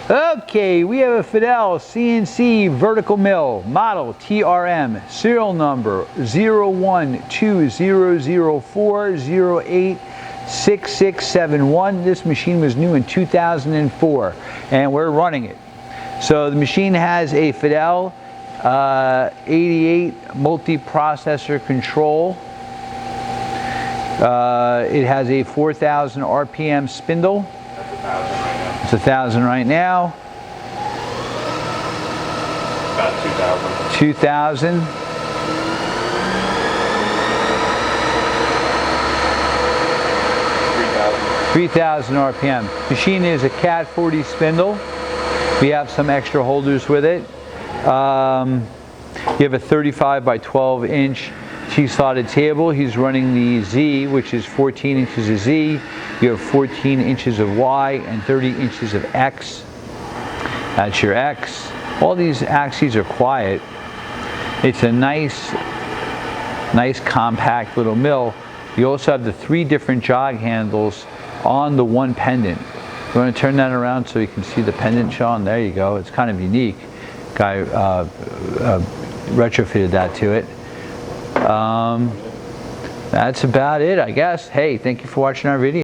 Okay, we have a Fadal CNC vertical mill, model TRM, serial number 012004086671. This machine was new in 2004, and we're running it. So the machine has a Fadal 88 multi-processor control. It has a 4,000 RPM spindle. It's 1,000 right now. About 2,000. 2,000. 3,000 RPM. Machine is a Cat 40 spindle. We have some extra holders with it. You have a 35 by 12 inch T-slotted table. He's running the Z, which is 14 inches of Z. You have 14 inches of Y and 30 inches of X. That's your X. All these axes are quiet. It's a nice compact little mill. You also have the 3 different jog handles on the one pendant. You want to turn that around so you can see the pendant showing? There you go. It's kind of unique. Guy retrofitted that to it. That's about it, I guess. Hey, thank you for watching our video.